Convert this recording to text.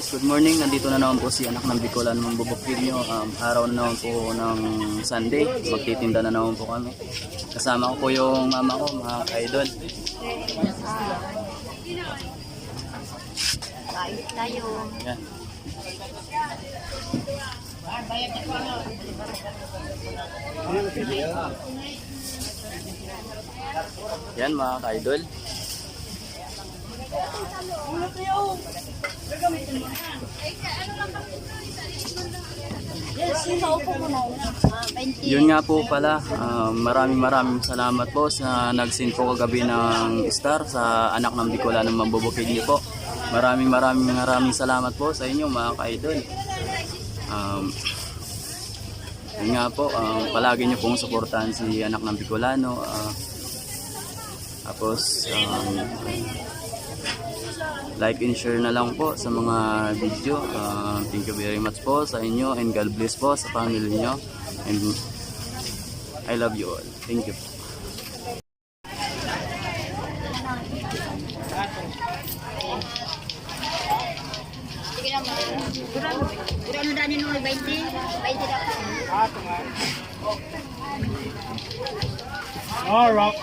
Good morning, nandito na naman po si anak ng Bicolan Mambubukid nyo. Araw na naman po ng Sunday, magtitinda na naman po kami. Kasama ko po yung mama ko, mga ka-idol. Tayo. Yan. Yan mga ka-idol. Yun nga po pala, maraming salamat po sa nag-send po kagabi ng star sa anak ng Bicolan ng Mambubukid niyo po. Maraming salamat po sa inyo mga ka-idol. Yun nga po, palagi niyo pong suportahan si anak ng Bicolano. Tapos like and share na lang po sa mga video. Thank you very much po sa inyo and God bless po sa family nyo. And I love you all. Thank you. Sige naman. Kurang na dani nung 20. 20 dapat. Alright.